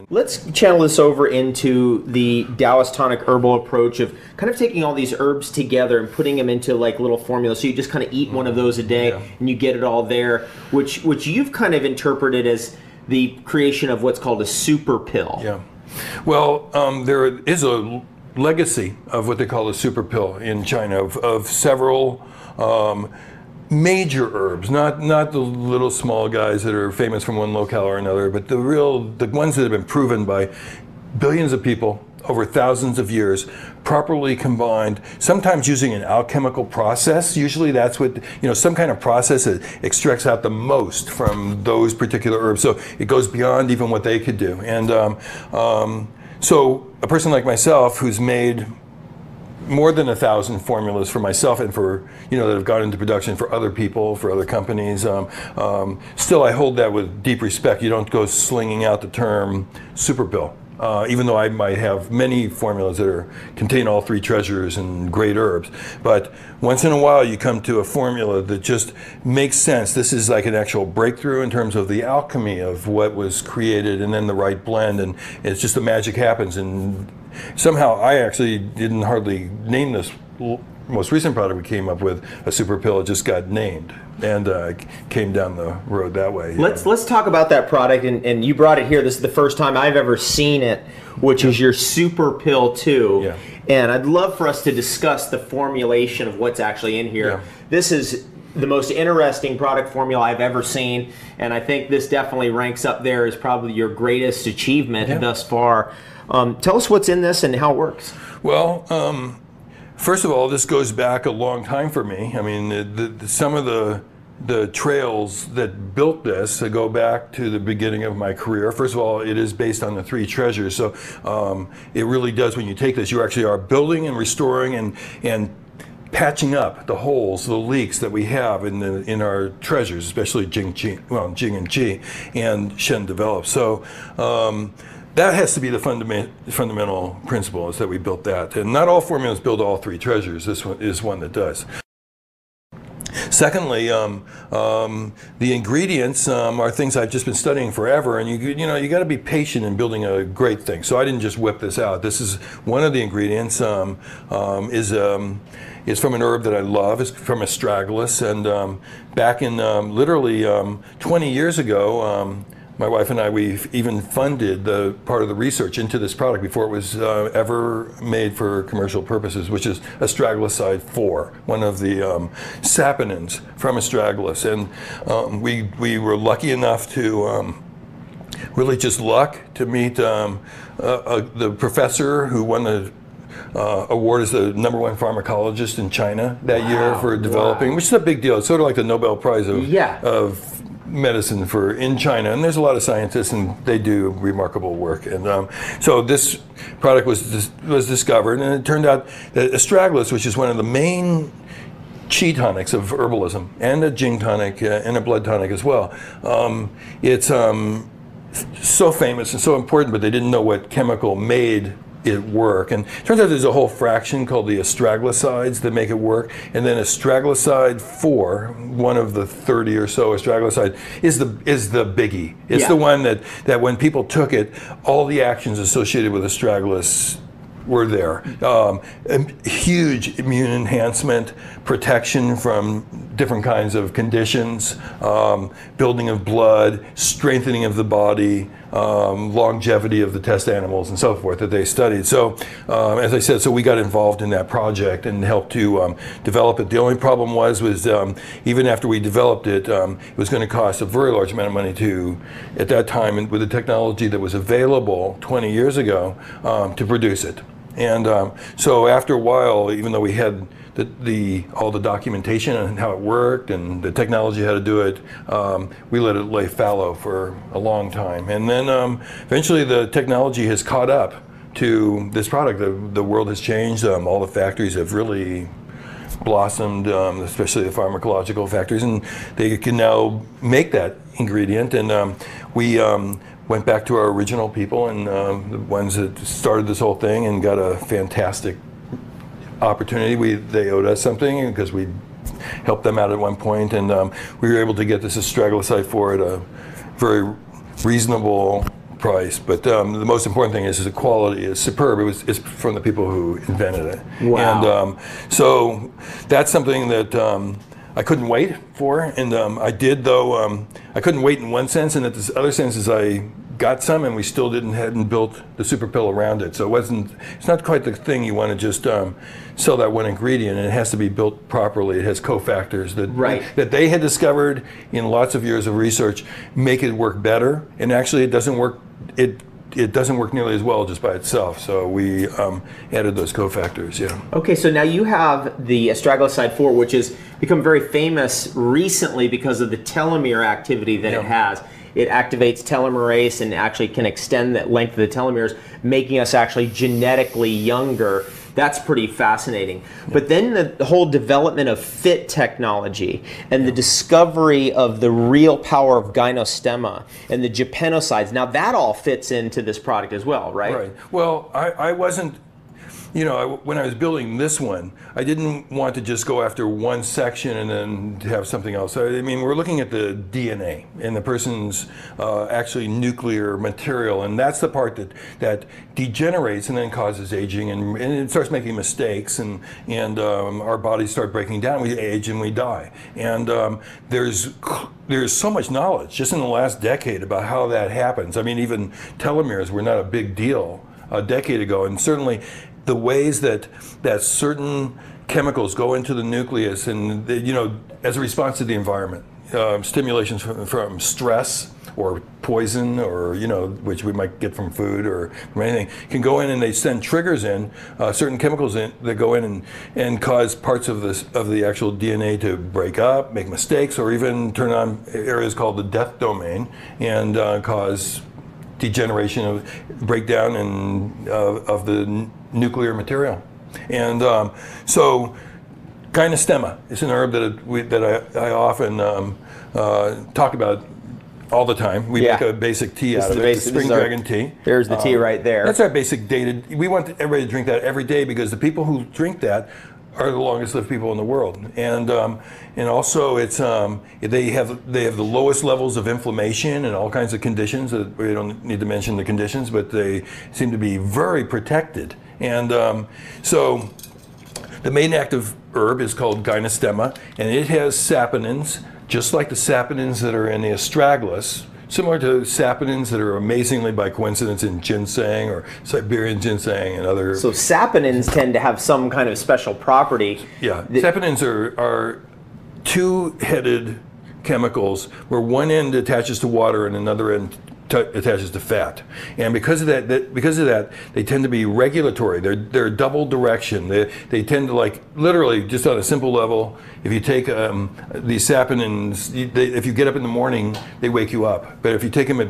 Let's channel this over into the Taoist tonic herbal approach of kind of taking all these herbs together and putting them into like little formulas. So you just kind of eat one of those a day, and you get it all there, which you've kind of interpreted as the creation of what's called a super pill. Yeah. Well, there is a legacy of what they call a super pill in China of several major herbs, not the little small guys that are famous from one locale or another, but the ones that have been proven by billions of people over thousands of years, properly combined, sometimes using an alchemical process. Usually that's what, some kind of process that extracts out the most from those particular herbs. So it goes beyond even what they could do. And so a person like myself who's made more than 1,000 formulas for myself and for, that have gone into production for other people, for other companies. Still, I hold that with deep respect. You don't go slinging out the term super pill. Even though I might have many formulas that contain all three treasures and great herbs. But once in a while you come to a formula that just makes sense. This is like an actual breakthrough in terms of the alchemy of what was created and then the right blend, and it's just the magic happens. And somehow I actually didn't hardly name this most recent product we came up with, a super pill. It just got named and came down the road that way. Let's talk about that product, and you brought it here. This is the first time I've ever seen it, which is your Super Pill 2. Yeah. And I'd love for us to discuss the formulation of what's actually in here. Yeah. This is the most interesting product formula I've ever seen, and I think this definitely ranks up there as probably your greatest achievement thus far. Tell us what's in this and how it works. Well, first of all, this goes back a long time for me. I mean, some of the trails that built this go back to the beginning of my career. First of all, it is based on the three treasures. So it really does, when you take this, you actually are building and restoring and patching up the holes, the leaks that we have in our treasures, especially Jing and Qi and Shen developed. So that has to be the fundamental principle, is that we built that. And not all formulas build all three treasures. This one is one that does. Secondly, the ingredients are things I've just been studying forever, and you got to be patient in building a great thing. So I didn't just whip this out. This is one of the ingredients. Is from an herb that I love. It's from astragalus, and back in literally 20 years ago, my wife and I, we've even funded the part of the research into this product before it was ever made for commercial purposes, which is astragaloside 4, one of the saponins from astragalus. And we were lucky enough to really just luck to meet the professor who won the award as the #1 pharmacologist in China that year for developing, which is a big deal. It's sort of like the Nobel Prize of medicine in China, and there's a lot of scientists, and they do remarkable work. And so this product was discovered, and it turned out that astragalus, which is one of the main Qi tonics of herbalism, and a Jing tonic and a blood tonic as well, it's so famous and so important, but they didn't know what chemical made it work. And it turns out there's a whole fraction called the astragalosides that make it work. And then astragaloside 4, one of the 30 or so astragaloside, is the biggie. It's the one that when people took it, all the actions associated with astragalus were there. Huge immune enhancement, protection from different kinds of conditions, building of blood, strengthening of the body, longevity of the test animals and so forth that they studied. So as I said, so we got involved in that project and helped to develop it. The only problem was even after we developed it, it was going to cost a very large amount of money at that time, and with the technology that was available 20 years ago, to produce it. And so after a while, even though we had all the documentation on how it worked and the technology how to do it, we let it lay fallow for a long time. And then eventually the technology has caught up to this product. The world has changed. All the factories have really blossomed, especially the pharmacological factories, and they can now make that ingredient. And we went back to our original people and the ones that started this whole thing and got a fantastic opportunity. They owed us something because we helped them out at one point, and we were able to get this astragaloside for at a very reasonable price. But the most important thing is the quality is superb. It's from the people who invented it. Wow. And so that's something that I couldn't wait for, and I did, though. I couldn't wait in one sense, and in this other sense is I got some, and we still hadn't built the super pill around it. So it's not quite the thing you want to just sell that one ingredient, and it has to be built properly. It has cofactors that they had discovered in lots of years of research make it work better, and actually it doesn't work. It doesn't work nearly as well just by itself. So we added those cofactors. Yeah. Okay, so now you have the astragaloside 4, which has become very famous recently because of the telomere activity that it has. It activates telomerase and actually can extend the length of the telomeres, making us actually genetically younger. That's pretty fascinating. But then the whole development of FIT technology and the discovery of the real power of gynostemma and the gepenosides, now that all fits into this product as well, right? Right. Well, I wasn't, when I was building this one, I didn't want to just go after one section and then have something else. I mean, we're looking at the DNA and the person's actually nuclear material, and that's the part that degenerates and then causes aging, and it starts making mistakes, and our bodies start breaking down. We age and we die, and there's so much knowledge just in the last decade about how that happens. I mean, even telomeres were not a big deal a decade ago, and certainly the ways that certain chemicals go into the nucleus, and as a response to the environment, stimulations from stress or poison, or which we might get from food or from anything, can go in and they send triggers in, certain chemicals in that go in and cause parts of the actual DNA to break up, make mistakes, or even turn on areas called the death domain and cause degeneration of breakdown of the nuclear material. And so gynostemma is an herb that I often talk about all the time. We make a basic tea out of it, the spring dragon tea. There's the tea right there. That's our basic dated. We want everybody to drink that every day because the people who drink that are the longest lived people in the world, and also it's they have the lowest levels of inflammation and all kinds of conditions that we don't need to mention the conditions, but they seem to be very protected. And so the main active herb is called gynostemma, and it has saponins, just like the saponins that are in the astragalus, similar to saponins that are amazingly by coincidence in ginseng or Siberian ginseng and other. So saponins tend to have some kind of special property. Yeah, saponins are two-headed chemicals where one end attaches to water and another end attaches to fat, and because of that, they tend to be regulatory. They're double direction. They tend to, like, literally just on a simple level. If you take these saponins, if you get up in the morning, they wake you up. But if you take them at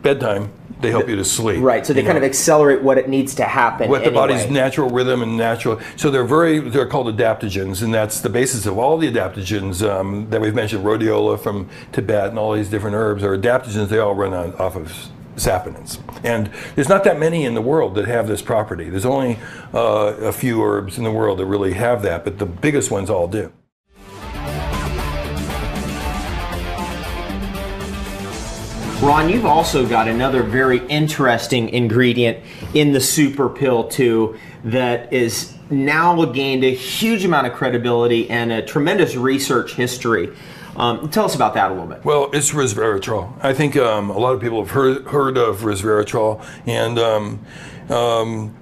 bedtime, they help you to sleep. Right. So they kind of accelerate what it needs to happen. What the body's natural rhythm and natural. So they're called adaptogens, and that's the basis of all the adaptogens that we've mentioned. Rhodiola from Tibet and all these different herbs are adaptogens. They all run off of saponins, and there's not that many in the world that have this property. There's only a few herbs in the world that really have that, but the biggest ones all do. Ron, you've also got another very interesting ingredient in the super pill too that is now gained a huge amount of credibility and a tremendous research history. Tell us about that a little bit. Well, it's resveratrol. I think a lot of people have heard of resveratrol, and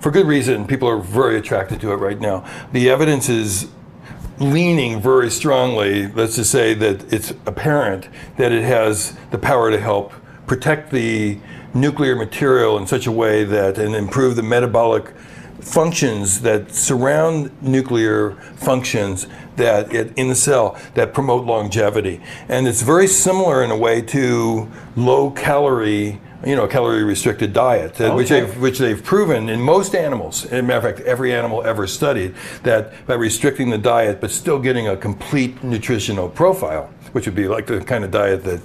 for good reason. People are very attracted to it right now. The evidence is leaning very strongly, let's just say that it's apparent that it has the power to help protect the nuclear material in such a way that, and improve the metabolic functions that surround nuclear functions in the cell that promote longevity. And it's very similar in a way to low calorie, calorie restricted diet, which they've proven in most animals. As a matter of fact, every animal ever studied, that by restricting the diet but still getting a complete nutritional profile, which would be like the kind of diet that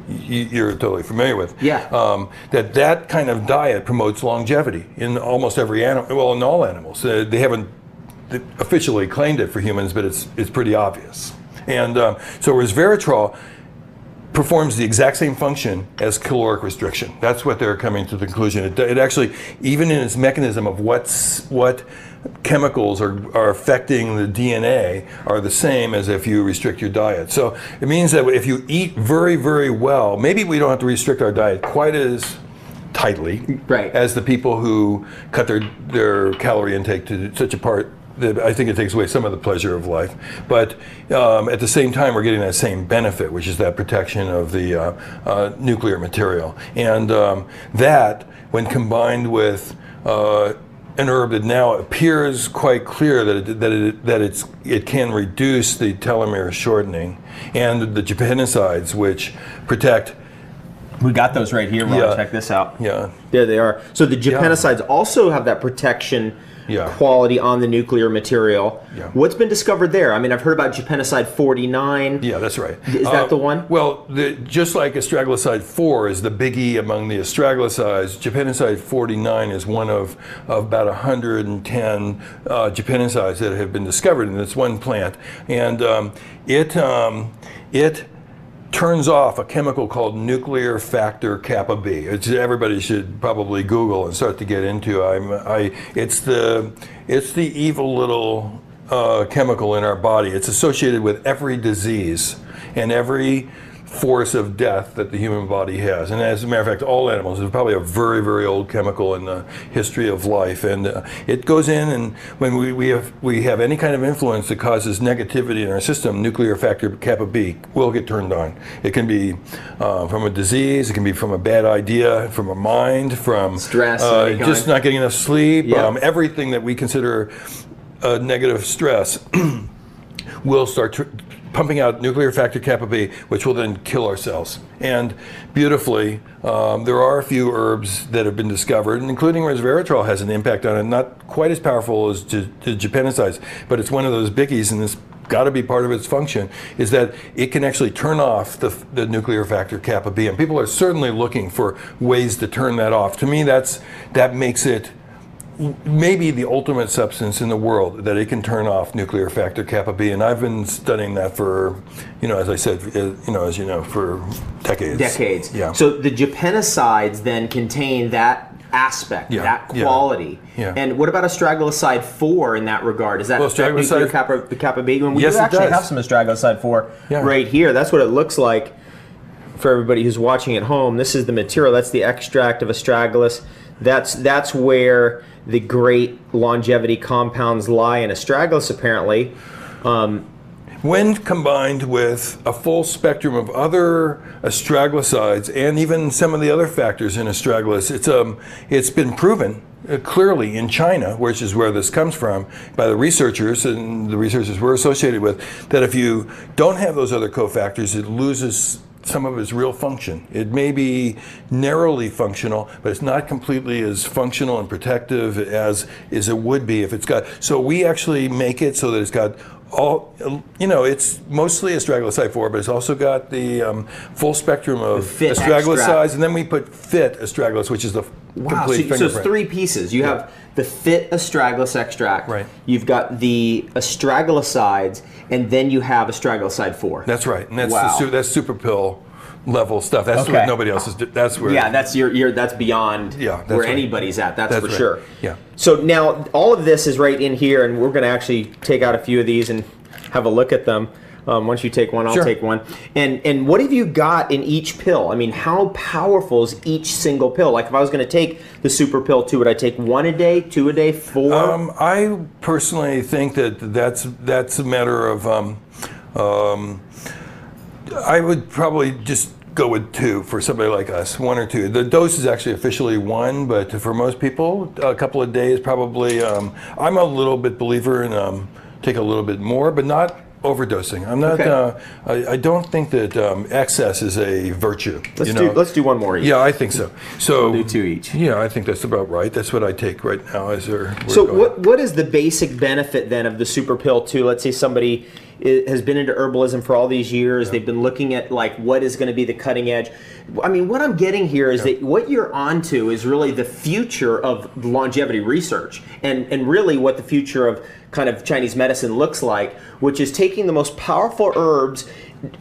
you're totally familiar with. Yeah. That kind of diet promotes longevity in almost every animal. Well, in all animals. They haven't officially claimed it for humans, but it's pretty obvious. And so resveratrol performs the exact same function as caloric restriction. That's what they're coming to the conclusion. It actually, even in its mechanism of what chemicals are affecting the DNA, are the same as if you restrict your diet. So it means that if you eat very, very well, maybe we don't have to restrict our diet quite as tightly as the people who cut their calorie intake to such a part that I think it takes away some of the pleasure of life. But at the same time, we're getting that same benefit, which is that protection of the nuclear material. And that, when combined with an herb that now appears quite clear that it can reduce the telomere shortening, and the japanicides, which protect. We got those right here, Ron. Yeah. Check this out. Yeah. There they are. So the japanicides also have that protection quality on the nuclear material. Yeah. What's been discovered there? I mean, I've heard about japanicide 49. Yeah, that's right. Is that the one? Well, just like astragaloside 4 is the biggie among the astragalosides, japanicide 49 is one of about 110 japanicides that have been discovered in this one plant. And it turns off a chemical called nuclear factor kappa B. Everybody should probably Google and start to get into. It's the evil little chemical in our body. It's associated with every disease and every force of death that the human body has. And as a matter of fact, all animals, is probably a very, very old chemical in the history of life. And it goes in, and when we have any kind of influence that causes negativity in our system, nuclear factor kappa B will get turned on. It can be from a disease, it can be from a bad idea, from a mind, from stress, just not getting enough sleep, everything that we consider negative stress will start pumping out nuclear factor kappa B, which will then kill our cells. And beautifully, there are a few herbs that have been discovered, including resveratrol has an impact on it, not quite as powerful as the japanicides, but it's one of those biggies, and it's got to be part of its function, is that it can actually turn off the nuclear factor kappa B. And people are certainly looking for ways to turn that off. To me, that makes it maybe the ultimate substance in the world, that it can turn off nuclear factor kappa B, and I've been studying that for, as I said, as you know, for decades. Decades. Yeah. So the japanicides then contain that aspect, that quality. Yeah. And what about astragaloside 4 in that regard? Is that nuclear kappa B? When we yes, do actually have some astragaloside 4 right here. That's what it looks like for everybody who's watching at home. This is the material. That's the extract of astragalus. That's where the great longevity compounds lie in astragalus, apparently. When combined with a full spectrum of other astragalosides and even some of the other factors in astragalus, it's been proven clearly in China, which is where this comes from, by the researchers and the researchers we're associated with, that if you don't have those other cofactors, it loses some of its real function. It may be narrowly functional, but it's not completely as functional and protective as it would be if it's got. So we actually make it so that it's got all, it's mostly astragaloside 4, but it's also got the full spectrum of astragalosides, and then we put fit astragalus, which is the complete fingerprint. So it's 3 pieces. You have the fit astragalus extract. Right. You've got the astragalosides, and then you have astragaloside 4. That's right, and that's super pill level stuff. That's what nobody else is. That's where. Yeah, that's that's beyond where anybody's at. That's for sure. Yeah. So now all of this is right in here, and we're going to actually take out a few of these and have a look at them. Once you take one, I'll take one. And what have you got in each pill? I mean, how powerful is each single pill? Like if I was going to take the super pill 2, would I take 1 a day, 2 a day, 4? I personally think that's a matter of. I would probably just go with 2 for somebody like us, 1 or 2. The dose is actually officially 1, but for most people, a couple of days probably. I'm a little bit believer in take a little bit more, but not overdosing. I'm not. I don't think that excess is a virtue. Let's do 1 more each. Yeah, I think so. So we'll do 2 each. Yeah, I think that's about right. That's what I take right now. So what is the basic benefit then of the Super Pill 2? Let's say somebody has been into herbalism for all these years. They've been looking at like what is going to be the cutting edge. I mean, what I'm getting here is that what you're onto is really the future of longevity research, and really what the future of kind of Chinese medicine looks like, which is taking the most powerful herbs,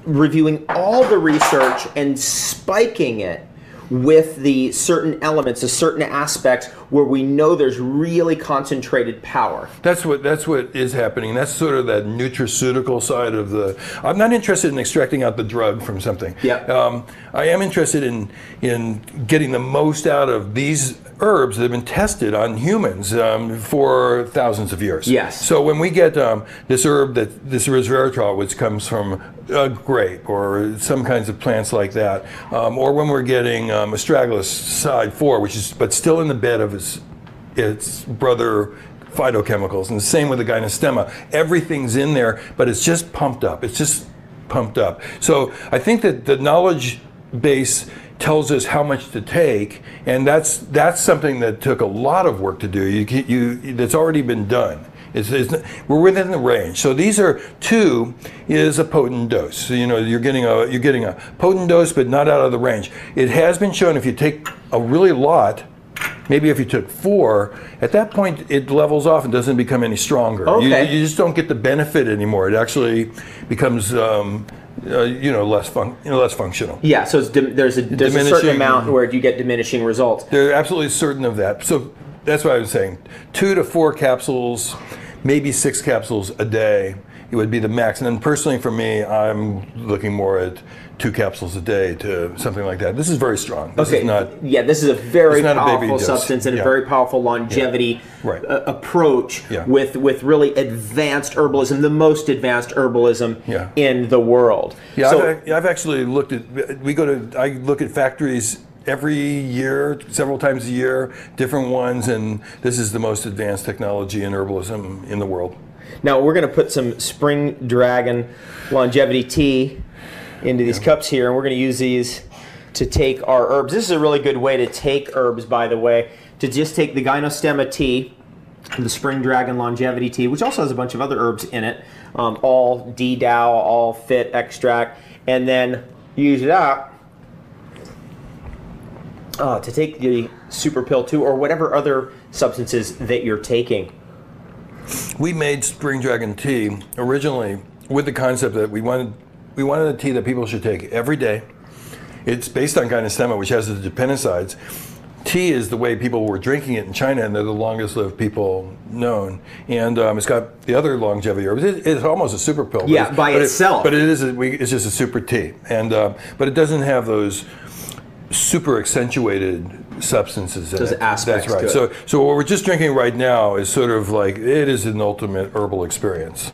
reviewing all the research and spiking it with the certain elements, the certain aspects where we know there's really concentrated power. That's what is happening. That's sort of that nutraceutical side of the. I'm not interested in extracting out the drug from something. Yeah. I am interested in getting the most out of these herbs that have been tested on humans for thousands of years. Yes. So when we get this herb, this resveratrol, which comes from a grape or some kinds of plants like that, or when we're getting astragalus side 4, which is but still in the bed of its brother phytochemicals, and the same with the gynostemma. Everything's in there, but it's just pumped up. It's just pumped up. So I think that the knowledge base tells us how much to take, and that's something that took a lot of work to do. That's already been done. We're within the range. So these are 2 is a potent dose. So, you're getting a potent dose, but not out of the range. It has been shown if you take a really lot, maybe if you took 4, at that point it levels off and doesn't become any stronger. Okay. You just don't get the benefit anymore. It actually becomes less functional. Yeah, so there's a certain amount where you get diminishing results. They're absolutely certain of that. So that's what I was saying. 2 to 4 capsules, maybe 6 capsules a day. It would be the max. And then personally for me, I'm looking more at 2 capsules a day to something like that. This is very strong. This is not, this is a very powerful a substance and a very powerful longevity approach with really advanced herbalism, the most advanced herbalism in the world. Yeah, so, I've actually looked at, I look at factories every year, several times a year, different ones, and this is the most advanced technology in herbalism in the world. Now we're going to put some Spring Dragon longevity tea into these cups here, and we're going to use these to take our herbs. This is a really good way to take herbs, by the way, to just take the gynostemma tea, the Spring Dragon longevity tea, which also has a bunch of other herbs in it, all D-Dow, all fit extract, and then use that to take the Super Pill 2 or whatever other substances that you're taking. We made Spring Dragon tea originally with the concept that we wanted a tea that people should take every day. It's based on gynostemma, which has the dependicides. Tea is the way people were drinking it in China, and they're the longest lived people known. And it's got the other longevity herbs. It's almost a super pill. Yeah, by itself. But it's just a super tea. And but it doesn't have those super accentuated substances in those it. aspects. That's right. So what we're just drinking right now is sort of like, it is an ultimate herbal experience.